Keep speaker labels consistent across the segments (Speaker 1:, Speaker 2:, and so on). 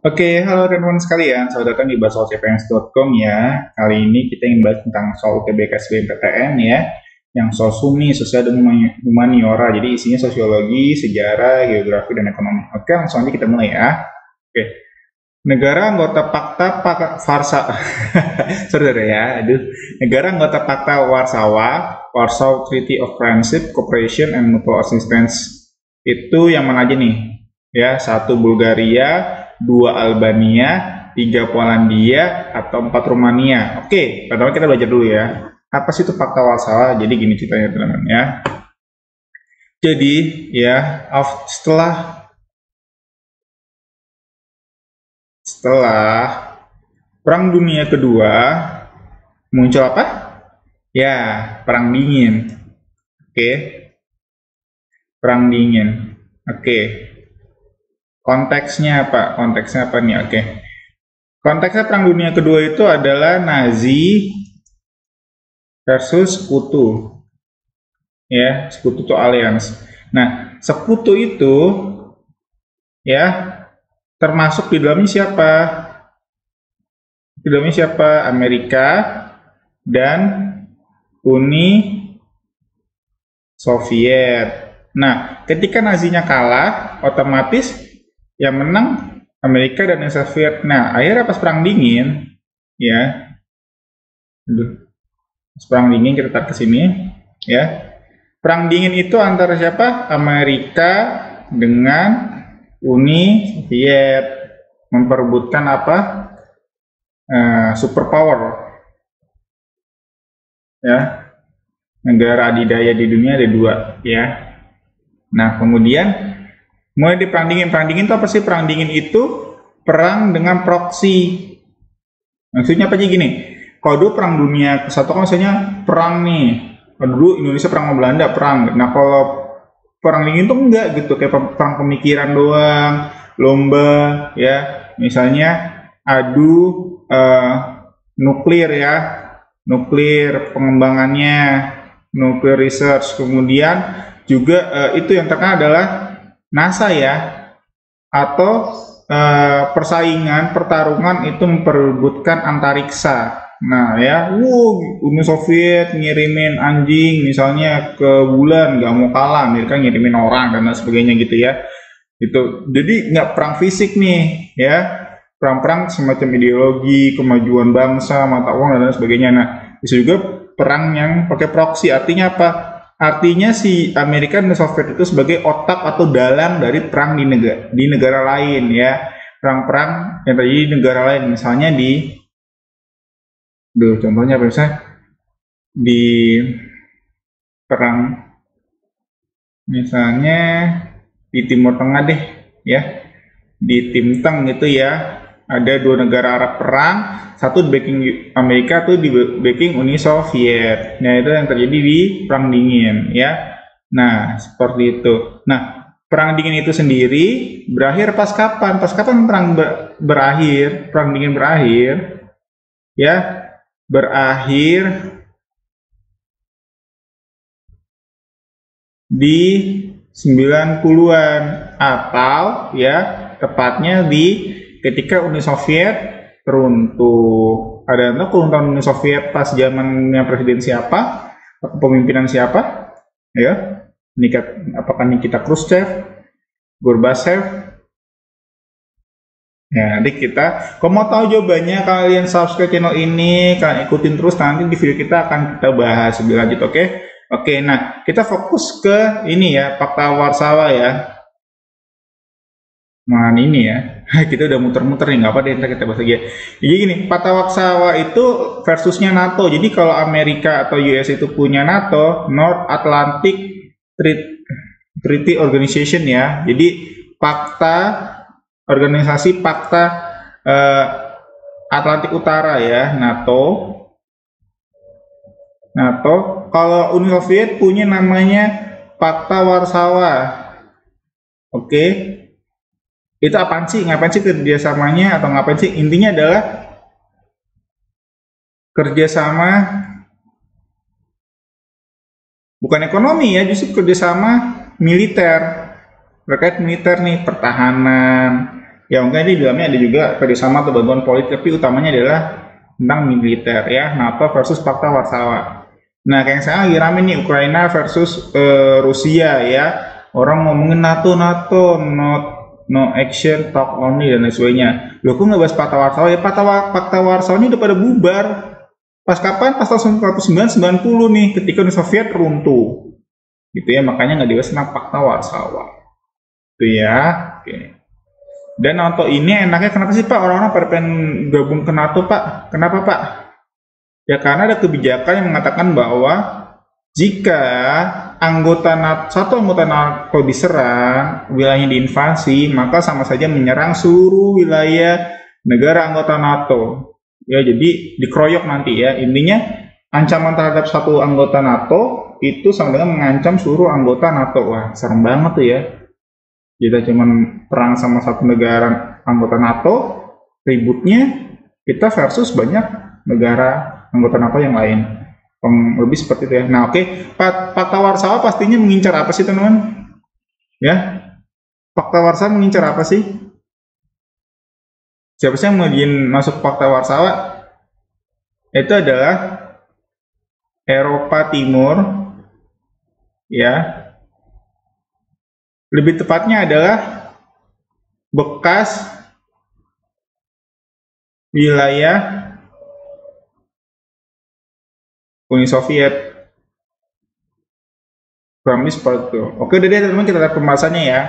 Speaker 1: Oke, halo teman-teman sekalian, selamat datang di bahasawcpns.com ya. Kali ini kita ingin bahas tentang soal UTBK SBMPTN ya, yang soal SUMI, sosial dan humaniora. Jadi isinya sosiologi, sejarah, geografi, dan ekonomi. Oke, langsung aja kita mulai ya. Oke, negara anggota Fakta sorry ya, aduh. Negara anggota Fakta Warsaw Treaty of Friendship, Cooperation, and Mutual Assistance. Itu yang mana aja nih? Ya, satu Bulgaria, dua Albania, tiga Polandia, atau empat Rumania. Oke, pertama kita belajar dulu ya. Apa sih itu Fakta Warsawa? Jadi gini ceritanya teman-teman ya. Jadi ya, setelah Perang Dunia Kedua muncul apa? Ya, Perang Dingin. Oke, Perang Dingin. Oke, konteksnya apa? Konteksnya apa nih? Oke. Konteksnya Perang Dunia Kedua itu adalah Nazi versus Sekutu. Ya, Sekutu itu alliance. Nah, Sekutu itu ya termasuk di dalamnya siapa? Di dalamnya siapa? Amerika dan Uni Soviet. Nah, ketika Nazinya kalah, otomatis yang menang Amerika dan Uni Soviet. Nah, akhirnya pas Perang Dingin, ya, pas Perang Dingin kita tarik ke sini, ya. Perang Dingin itu antara siapa? Amerika dengan Uni Soviet memperebutkan apa? Superpower, ya. Negara adidaya di dunia ada dua, ya. Nah, kemudian mulai di Perang Dingin. Perang Dingin itu apa sih? Perang Dingin itu perang dengan proksi. Maksudnya apa sih gini? Kalau dulu Perang Dunia ke-1 kan misalnya perang nih. Kalau dulu Indonesia perang sama Belanda perang. Nah, kalau Perang Dingin itu enggak gitu, kayak perang pemikiran doang, lomba ya. Misalnya adu nuklir ya, nuklir pengembangannya, nuklir research. Kemudian juga itu yang terkenal adalah NASA ya, atau persaingan pertarungan itu memperebutkan antariksa. Nah ya, Uni Soviet ngirimin anjing misalnya ke bulan, nggak mau kalah, Amerika ngirimin orang dan lain sebagainya gitu ya. Itu jadi nggak perang fisik nih ya, perang-perang semacam ideologi, kemajuan bangsa, mata uang dan lain sebagainya. Nah, bisa juga perang yang pakai proksi. Artinya apa? Artinya si Amerika dan Soviet itu sebagai otak atau dalang dari perang di negara lain ya. Perang-perang yang terjadi di negara lain, misalnya contohnya apa misalnya di perang misalnya di Timur Tengah deh ya, di Timteng gitu ya, ada dua negara Arab perang, satu di backing Amerika, tuh di backing Uni Soviet. Nah, itu yang terjadi di Perang Dingin ya. Nah, seperti itu. Nah, Perang Dingin itu sendiri berakhir pas kapan? Pas kapan perang berakhir? Perang Dingin berakhir ya, berakhir di 90-an atau ya tepatnya di ketika Uni Soviet runtuh. Ada yang tahu keruntuhan Uni Soviet pas zamannya presiden siapa? Pemimpinan siapa? Ya, apakah Nikita Khrushchev, Gorbachev? Ya, nanti kita, kalau mau tahu jawabannya, kalian subscribe channel ini, kalian ikutin terus, nanti di video kita akan kita bahas lebih lanjut, oke? Oke, nah kita fokus ke ini ya, Fakta Warsawa ya. Nah ini ya, kita udah muter-muter nih, nggak apa deh, kita bahas lagi ya. Jadi gini, Fakta Warsawa itu versusnya NATO. Jadi kalau Amerika atau US itu punya NATO, North Atlantic Treaty Organization ya. Jadi organisasi Fakta Atlantik Utara ya, NATO. Kalau Uni Soviet punya namanya Fakta Warsawa. Oke. Itu apaan sih? Ngapain sih kerjasamanya atau ngapain sih? Intinya adalah kerjasama bukan ekonomi ya, justru kerjasama militer. Terkait militer nih, pertahanan, Ya mungkin di dalamnya ada juga kerjasama atau bantuan politik, tapi utamanya adalah tentang militer ya, NATO versus Pakta Warsawa. Nah, kayak sekarang lagi rame nih Ukraina versus Rusia ya. Orang ngomongin NATO, NATO, no action, talk only dan lain sebagainya. Loh, kok nggak bahas Pakta Warsawa ya? Pakta Warsawa ini udah pada bubar. Pas kapan? Pas tahun 1990 nih, ketika Uni Soviet runtuh. Gitu ya, makanya nggak dibahas tentang Pakta Warsawa. Itu ya. Oke. Dan NATO ini enaknya kenapa sih Pak? Orang-orang pada pengen gabung ke NATO Pak. Kenapa Pak? Ya karena ada kebijakan yang mengatakan bahwa jika satu anggota NATO diserang, wilayahnya diinvasi, maka sama saja menyerang seluruh wilayah negara anggota NATO. Ya, jadi dikeroyok nanti ya. Intinya ancaman terhadap satu anggota NATO itu sama dengan mengancam seluruh anggota NATO. Wah, serem banget tuh ya. Kita cuma perang sama satu negara anggota NATO, ributnya kita versus banyak negara anggota NATO yang lain. Lebih seperti itu ya. Nah, oke. Pakta Warsawa pastinya mengincar apa sih, teman-teman? Ya, Pakta Warsawa mengincar apa sih? Siapa sih yang mau masuk Pakta Warsawa? Itu adalah Eropa Timur, ya. Lebih tepatnya adalah bekas wilayah Uni Soviet. Kurang lebih seperti itu. Oke, udah deh teman-teman, kita lihat pembahasannya ya.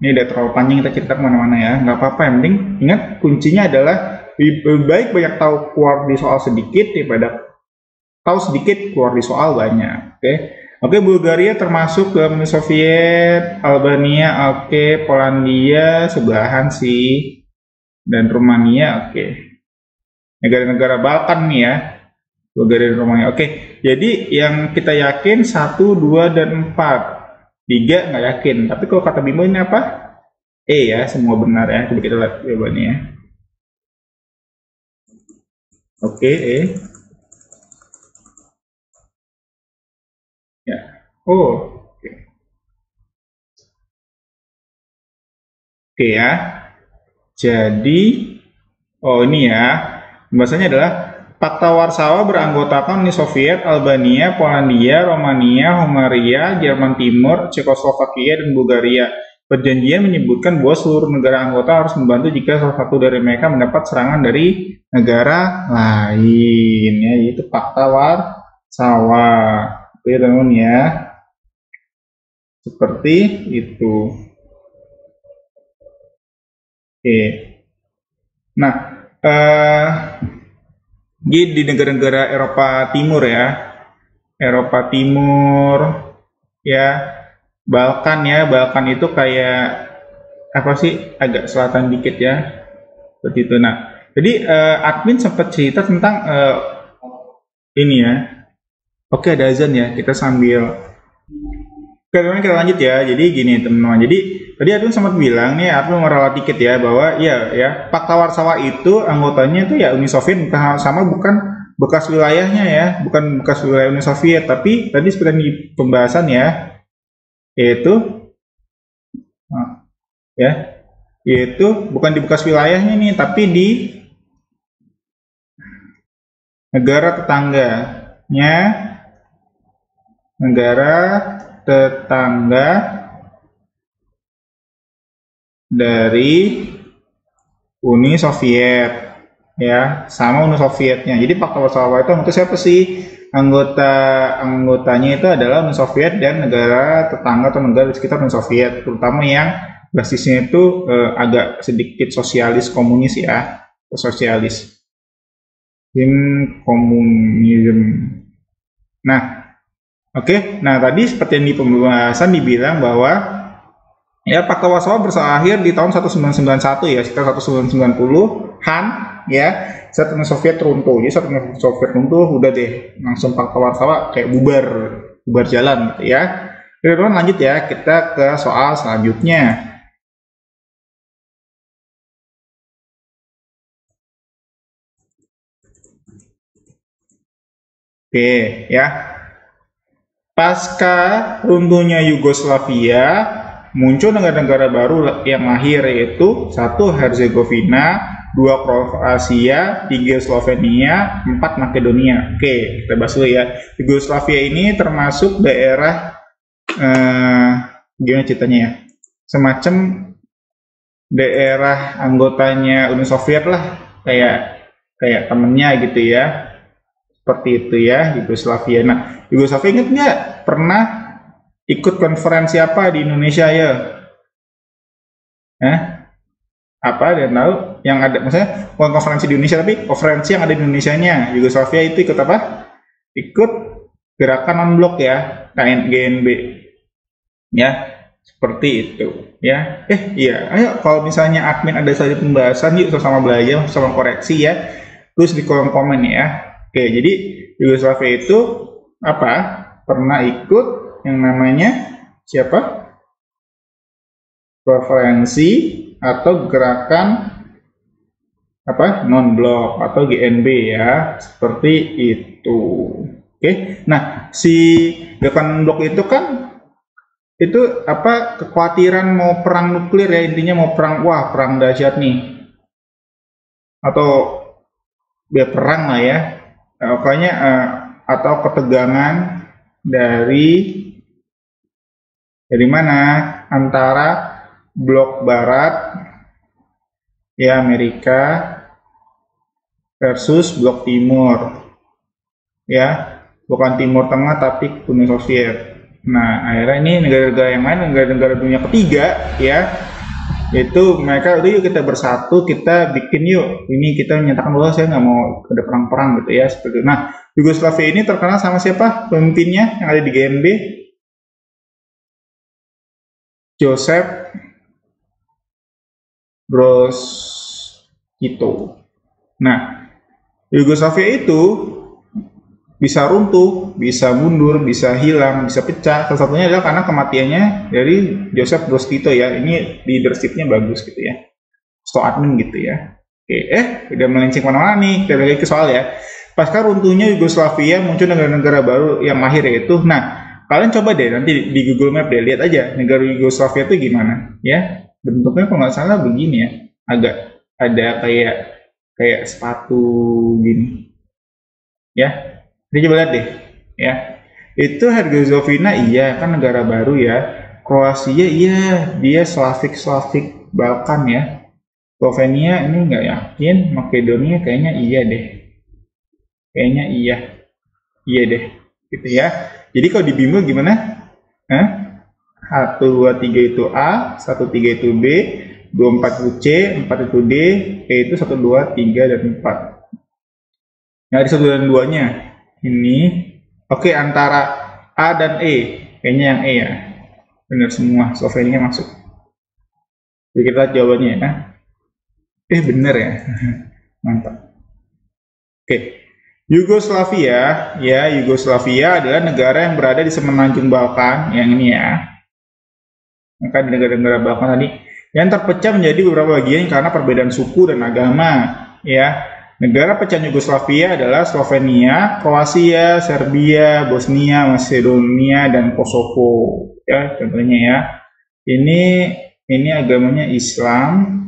Speaker 1: Ini udah terlalu panjang kita cerita kemana-mana ya. Nggak apa-apa, yang penting ingat kuncinya adalah lebih baik banyak tahu keluar di soal sedikit daripada tahu sedikit keluar di soal banyak. Oke, Bulgaria termasuk ke Uni Soviet, Albania, oke, Polandia sebelahan sih, dan Rumania, oke. Negara-negara Balkan nih ya, Bulgaria dan Rumania. Oke, jadi yang kita yakin 1, 2, dan 4. 3 nggak yakin, tapi kalau kata Bimo ini apa? E ya, semua benar ya. Coba kita lihat jawabannya ya. Oke, E. Ya. Oh, oke. Oke ya. Jadi, ini ya. Bahasanya adalah Pakta Warsawa beranggotakan Uni Soviet, Albania, Polandia, Romania, Hungaria, Jerman Timur, Cekoslovakia, dan Bulgaria. Perjanjian menyebutkan bahwa seluruh negara anggota harus membantu jika salah satu dari mereka mendapat serangan dari negara lain, ya, yaitu Pakta Warsawa. Oke, teman-teman ya. Seperti itu. Oke. Nah, di negara-negara Eropa Timur ya, Eropa Timur ya, Balkan ya, Balkan itu kayak apa sih, agak selatan dikit ya, seperti itu. Nah, jadi admin sempat cerita tentang ini ya. Oke, ada azan ya, kita sambil. Oke, teman-teman, kita lanjut ya. Jadi gini teman-teman, jadi tadi Adun sempat bilang nih, Adun meralat dikit ya, bahwa ya Pakta Warsawa itu anggotanya itu ya Uni Soviet, sama bukan bekas wilayahnya ya, bukan bekas wilayah Uni Soviet, tapi tadi seperti di pembahasan ya, yaitu bukan di bekas wilayahnya nih, tapi di negara tetangga dari Uni Soviet ya, sama Uni Sovietnya. Jadi Pakta Warsawa itu siapa sih? Anggotanya itu adalah Uni Soviet dan negara tetangga atau negara di sekitar Uni Soviet, terutama yang basisnya itu agak sedikit sosialis komunis ya, sosialis komunisme. Nah, oke. Nah, tadi seperti yang di pembahasan dibilang bahwa ya Pakta Warsawa berakhir di tahun 1991 ya, sekitar 1990-an ya, saat Uni Soviet runtuh. Jadi saat Uni Soviet runtuh, udah deh langsung Pakta Warsawa kayak bubar jalan gitu ya. Oke, lanjut ya, kita ke soal selanjutnya. Oke ya. Pasca runtuhnya Yugoslavia, muncul negara-negara baru yang lahir, yaitu 1 Herzegovina, 2 Kroasia, 3 Slovenia, 4 Makedonia. Oke, kita bahas dulu ya. Yugoslavia ini termasuk daerah gimana ceritanya ya? Semacam daerah anggotanya Uni Soviet lah, kayak temennya gitu ya. Seperti itu ya, Yugoslavia. Nah, Yugoslavia ingat nggak pernah ikut konferensi apa di Indonesia ya? Apa dia tahu? Yang ada, maksudnya bukan konferensi di Indonesia, tapi konferensi yang ada di Indonesianya. Yugoslavia itu ikut apa? Ikut gerakan non-blok ya, GNB. Ya, seperti itu. Ya, iya. Ayo, kalau misalnya admin ada saja pembahasan, yuk sama belajar, sama koreksi ya. Terus di kolom komen ya. Oke, jadi Yugoslavia itu apa? Pernah ikut yang namanya siapa? Konferensi atau gerakan apa? Non-blok atau GNB ya, seperti itu. Oke. Nah, si gerakan non-blok itu kan itu apa, kekhawatiran mau perang nuklir ya, intinya mau perang, wah perang dahsyat nih, atau ya perang lah ya, pokoknya atau ketegangan dari mana, antara blok barat ya, Amerika versus blok timur ya, bukan Timur Tengah tapi Uni Soviet. Nah, akhirnya ini negara-negara yang lain, negara-negara dunia ketiga ya, itu mereka udah, yuk kita bersatu, kita bikin yuk, ini kita menyatakan bahwa saya nggak mau ada perang-perang gitu ya, seperti itu. Nah, Yugoslavia ini terkenal sama siapa pemimpinnya yang ada di GNB? Joseph Broz Tito. Nah, Yugoslavia itu bisa runtuh, bisa mundur, bisa hilang, bisa pecah. Salah satunya adalah karena kematiannya dari Joseph Broz Tito ya. Ini leadershipnya bagus gitu ya. Sto admin gitu ya. Oke, udah melenceng kemana-mana nih. Kita balik ke soal ya. Pasca runtuhnya Yugoslavia, muncul negara-negara baru yang lahir yaitu. Nah, kalian coba deh nanti di Google Map deh, lihat aja negara Yugoslavia itu gimana ya. Bentuknya kalau nggak salah begini ya. Agak ada kayak sepatu gini. Ya. Ini coba lihat deh, ya. Itu Herzegovina, iya kan negara baru ya. Kroasia, iya dia Slavik Balkan ya. Slovenia ini nggak yakin. Makedonia kayaknya iya deh. Kayaknya iya deh, gitu ya. Jadi kalau di bimbel gimana? 1, 2, 3 itu A, 1, 3 itu B, 2, 4 itu C, 4 itu D, E itu 1, 2, 3, dan 4. Nah, di 1 dan 2-nya. Ini oke, antara A dan E, kayaknya yang E ya, benar semua, Slovenia masuk. Jadi kita lihat jawabannya ya. Benar ya. Mantap. Oke, Yugoslavia ya, Yugoslavia adalah negara yang berada di semenanjung Balkan yang ini ya. Maka di negara-negara Balkan tadi yang terpecah menjadi beberapa bagian karena perbedaan suku dan agama ya. Negara pecahan Yugoslavia adalah Slovenia, Kroasia, Serbia, Bosnia, Macedonia, dan Kosovo. Ya, contohnya ya. Ini agamanya Islam.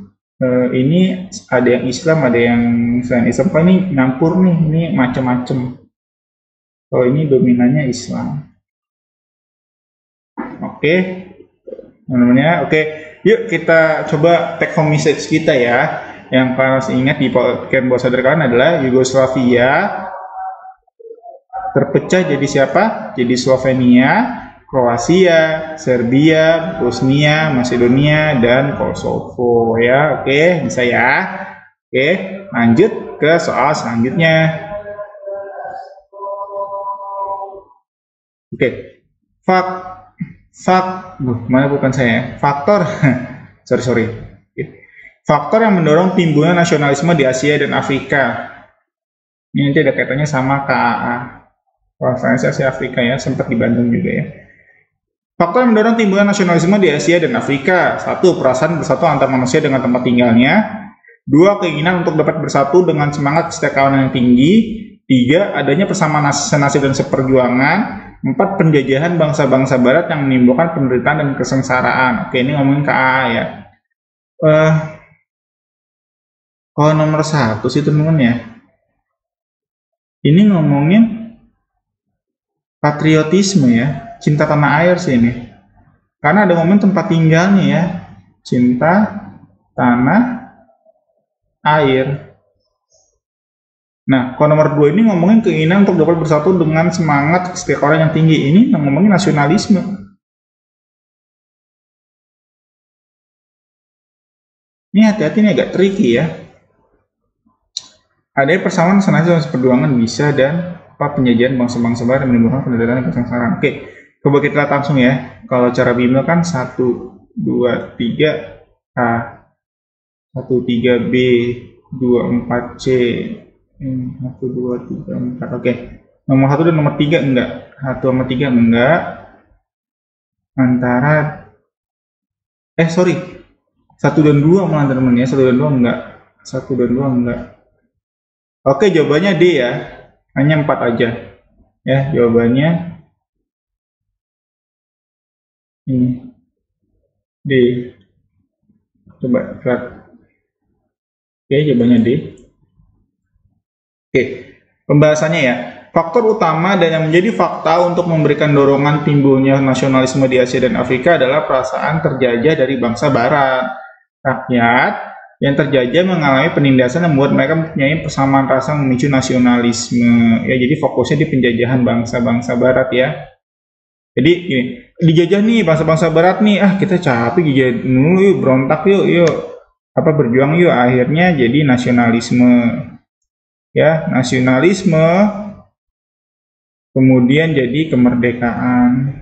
Speaker 1: Ini ada yang Islam, ada yang selain Islam. Kalau ini nyampur nih, ini macam-macam. Kalau ini dominannya Islam. Oke, namanya. Oke, yuk kita coba take home message kita ya. Yang harus ingat di podcast bawah sadar kalian adalah Yugoslavia terpecah jadi siapa? Jadi Slovenia, Kroasia, Serbia, Bosnia, Macedonia, dan Kosovo ya. Oke, bisa ya. Oke, lanjut ke soal selanjutnya. Oke, mana bukan saya? Faktor, sorry. Faktor yang mendorong timbulnya nasionalisme di Asia dan Afrika. Ini nanti ada kaitannya sama KAA. Konferensi Asia Afrika ya, sempat di Bandung juga ya. Faktor yang mendorong timbulnya nasionalisme di Asia dan Afrika. 1. Perasaan bersatu antar manusia dengan tempat tinggalnya. 2. Keinginan untuk dapat bersatu dengan semangat kesetiakawanan yang tinggi. 3. Adanya persamaan senasib dan seperjuangan. 4. Penjajahan bangsa-bangsa barat yang menimbulkan penderitaan dan kesengsaraan. Oke, ini ngomongin ke A ya. Kalau nomor 1 sih teman-teman ya, ini ngomongin patriotisme ya, cinta tanah air sih ini. Karena ada momen tempat tinggalnya ya, cinta tanah air. Nah, kalau nomor 2 ini ngomongin keinginan untuk dapat bersatu dengan semangat setiap orang yang tinggi. Ini ngomongin nasionalisme. Ini hati-hati, ini agak tricky ya. Ada persamaan nasionalisme dan perjuangan bisa dan penjajahan bangsa-bangsa barat menimbulkan penderitaan dan kesengsaraan. Oke, coba kita lihat langsung ya. Kalau cara bimbel kan 1, 2, 3 A, 1, 3 B, 2, 4 C. 1, 2, 3, 4. Oke. Nomor 1 dan nomor 3 enggak. 1 sama 3 enggak. Antara 1 dan 2 malah teman-teman ya. 1 dan 2 enggak. 1 dan 2 enggak. Oke, jawabannya D ya. Hanya 4 aja. Ya, jawabannya ini. D. Coba lihat. Oke, jawabannya D. Oke, pembahasannya ya. Faktor utama dan yang menjadi fakta untuk memberikan dorongan timbulnya nasionalisme di Asia dan Afrika adalah perasaan terjajah dari bangsa Barat. Rakyat yang terjajah mengalami penindasan yang membuat mereka mempunyai persamaan rasa memicu nasionalisme. Ya, jadi fokusnya di penjajahan bangsa-bangsa Barat ya. Jadi ini dijajah nih bangsa-bangsa Barat nih, kita capek dijajah dulu, yuk berontak yuk, berjuang yuk. Akhirnya jadi nasionalisme. Ya, nasionalisme, kemudian jadi kemerdekaan.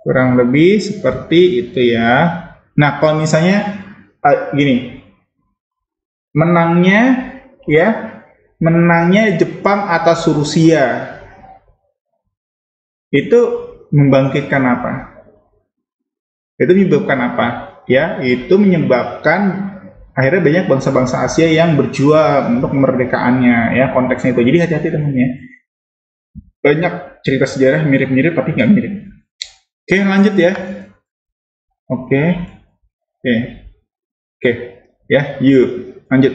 Speaker 1: Kurang lebih seperti itu ya. Nah, kalau misalnya gini, menangnya Jepang atas Rusia, itu membangkitkan apa? Itu menyebabkan apa? Ya, itu menyebabkan akhirnya banyak bangsa-bangsa Asia yang berjuang untuk kemerdekaannya ya, konteksnya itu. Jadi hati-hati teman-teman ya. Banyak cerita sejarah mirip-mirip tapi nggak mirip. Oke, lanjut ya. Oke. Ya, yuk lanjut.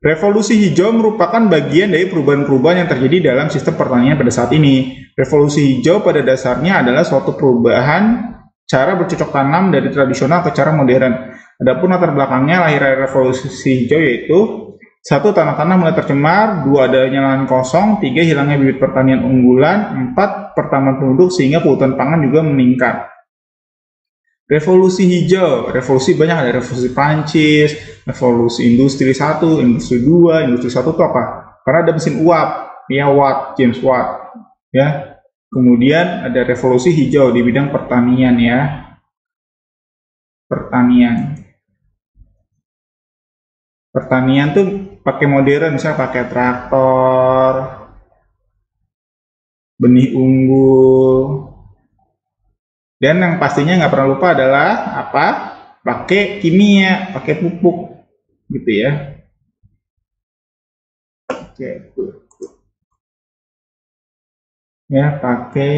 Speaker 1: Revolusi hijau merupakan bagian dari perubahan-perubahan yang terjadi dalam sistem pertanian pada saat ini. Revolusi hijau pada dasarnya adalah suatu perubahan cara bercocok tanam dari tradisional ke cara modern. Adapun latar belakangnya lahirnya revolusi hijau yaitu 1. Tanah-tanah mulai tercemar, 2. Adanya lahan kosong, 3. Hilangnya bibit pertanian unggulan, 4. Pertambahan penduduk sehingga kebutuhan pangan juga meningkat. Revolusi hijau, revolusi banyak, ada revolusi Prancis, revolusi industri 1, industri 2, industri 1 itu apa? Karena ada mesin uap, ya James Watt, ya. Kemudian ada revolusi hijau di bidang pertanian ya. Pertanian tuh pakai modern, misalnya pakai traktor, benih unggul, dan yang pastinya nggak pernah lupa adalah apa? Pakai kimia, pakai pupuk, gitu ya. Oke, ya pakai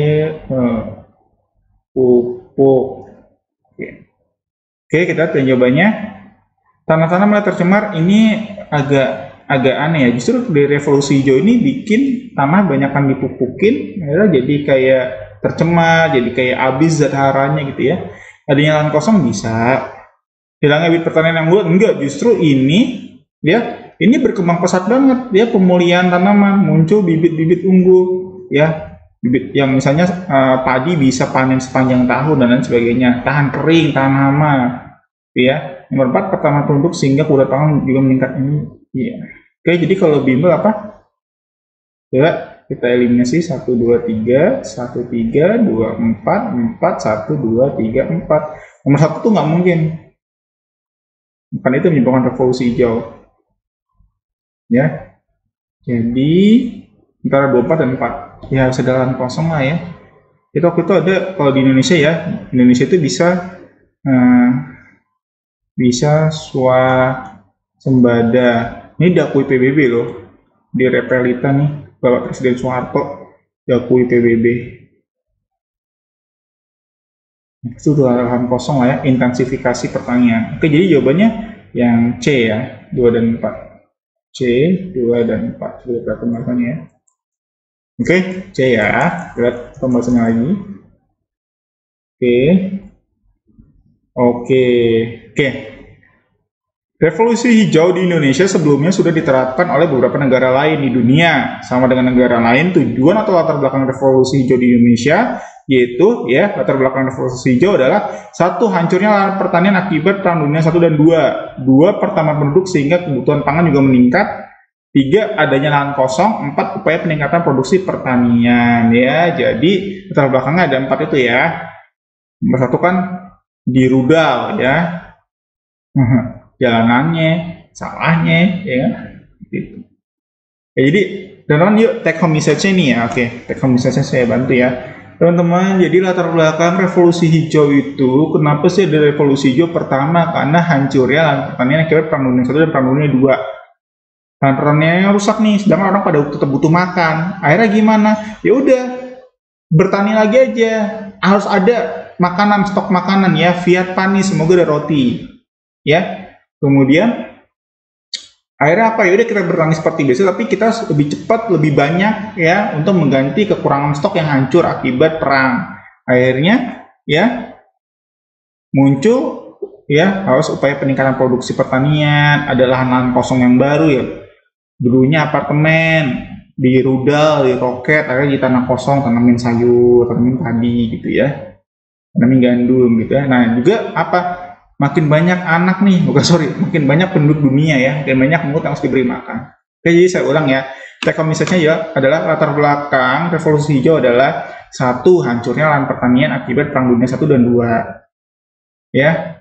Speaker 1: pupuk. Oke, kita lihat jawabannya. Tanah-tanah mulai tercemar ini agak aneh ya. Justru dari revolusi hijau ini bikin tanah banyakkan dipupukin, jadi kayak tercemar, jadi kayak habis zat haranya gitu ya. Adanya lahan kosong bisa. Hilangnya bibit pertanian yang luas enggak, justru ini berkembang pesat banget ya, pemulihan tanaman, muncul bibit-bibit unggul ya. Bibit yang misalnya padi bisa panen sepanjang tahun dan lain sebagainya, tahan kering, tahan hama ya. Nomor 4, pertama penduduk sehingga kebutuhan pangan juga meningkat ini. Ya. Oke, jadi kalau bimbel apa? Coba kita eliminasi 1, 2, 3, 1, 3, 2, 4, 4, 1, 2, 3, 4. Nomor 1 tuh nggak mungkin. Bukan itu menyebabkan revolusi hijau. Ya. Jadi antara 24 dan 4. Ya harus ada lahan kosong lah ya. Itu waktu itu ada, kalau di Indonesia ya, Indonesia itu bisa swasembada. Ini diakui PBB loh, di Repelita nih, Bapak Presiden Soeharto. diakui PBB. Itu lahan kosong lah ya, intensifikasi pertanian. Oke, jadi jawabannya yang C ya, 2 dan 4. C, 2 dan 4. Sudah kita kembangkan ya. Oke, C ya. Lihat pembahasannya lagi. Oke. Revolusi hijau di Indonesia sebelumnya sudah diterapkan oleh beberapa negara lain di dunia. Sama dengan negara lain, tujuan atau latar belakang revolusi hijau di Indonesia yaitu ya, latar belakang revolusi hijau adalah 1. Hancurnya lahan pertanian akibat Perang Dunia 1 dan 2. 2. Pertambahan penduduk sehingga kebutuhan pangan juga meningkat. 3. Adanya lahan kosong. 4. Upaya peningkatan produksi pertanian ya. Jadi latar belakangnya ada 4 itu ya. Nomor 1 kan di rudal ya. Jalanannya, salahnya, ya kan? Gitu. Ya, jadi, teman-teman yuk take home message-nya nih ya. Oke, take home message-nya saya bantu ya. Teman-teman, jadi latar belakang revolusi hijau itu, kenapa sih ada revolusi hijau? Pertama, karena hancurnya lahan pertanian akibat Perang Dunia 1 dan Perang Dunia 2. Lahan pertaniannya rusak nih, sedangkan orang pada tetap butuh makan. Akhirnya gimana? Ya udah, bertani lagi aja. Harus ada makanan, stok makanan ya, fiat panis, semoga ada roti. Ya. Kemudian akhirnya apa ya udah kita bertani seperti biasa tapi kita lebih cepat lebih banyak ya untuk mengganti kekurangan stok yang hancur akibat perang. Akhirnya ya muncul ya harus upaya peningkatan produksi pertanian, ada lahan-lahan kosong yang baru ya. Dulunya apartemen, di rudal, di roket, akhirnya di tanah kosong tanamin sayur, tanamin padi gitu ya. Tanamin gandum gitu ya. Nah, juga apa? Makin banyak anak nih, makin banyak penduduk dunia ya, dan banyak mulut yang harus diberi makan. Oke, jadi saya ulang ya, take home message-nya ya adalah latar belakang revolusi hijau adalah 1. Hancurnya lahan pertanian akibat Perang Dunia 1 dan 2. Ya,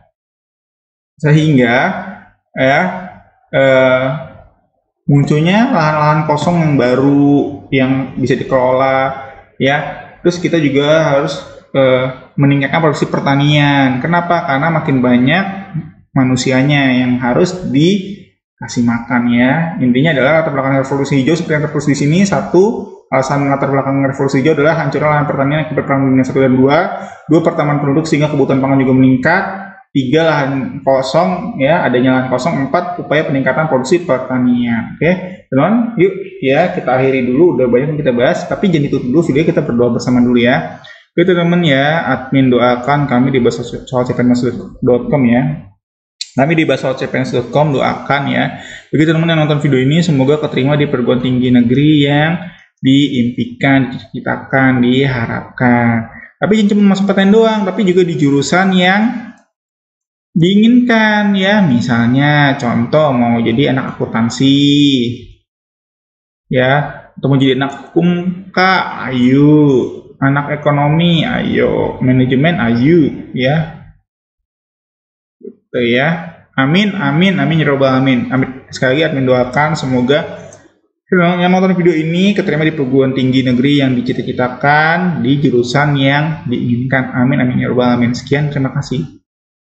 Speaker 1: sehingga ya munculnya lahan-lahan kosong yang baru yang bisa dikelola ya. Terus kita juga harus meningkatkan produksi pertanian. Kenapa? Karena makin banyak manusianya yang harus dikasih makan ya. Intinya adalah latar belakang revolusi hijau seperti yang tertulis di sini. 1. Alasan latar belakang revolusi hijau adalah hancurnya lahan pertanian akibat Perang Dunia 1 dan 2. 2. Pertambahan penduduk sehingga kebutuhan pangan juga meningkat. 3. Lahan kosong ya, adanya lahan kosong. 4. Upaya peningkatan produksi pertanian. Oke, teman-teman, yuk ya kita akhiri dulu. Udah banyak yang kita bahas, tapi jangan ditutup dulu video, kita berdoa bersama dulu ya. Oke teman-teman ya, admin doakan kami di basolcpns.com ya. Kami di basolcpns.com doakan ya. Bagi teman-teman yang nonton video ini, semoga keterima di perguruan tinggi negeri yang diimpikan, dicita-citakan, diharapkan. Tapi jangan cuma masuk PTN doang, tapi juga di jurusan yang diinginkan ya. Misalnya contoh mau jadi anak akuntansi ya, atau mau jadi anak hukum kak, ayo. Anak ekonomi, ayo. Manajemen, ayo ya. Gitu ya. Amin, amin, amin ya robbal amin. Amin. Sekali lagi admin doakan semoga yang nonton video ini keterima di perguruan tinggi negeri yang dicita-citakan, di jurusan yang diinginkan. Amin, amin ya robbal amin. Sekian, terima kasih.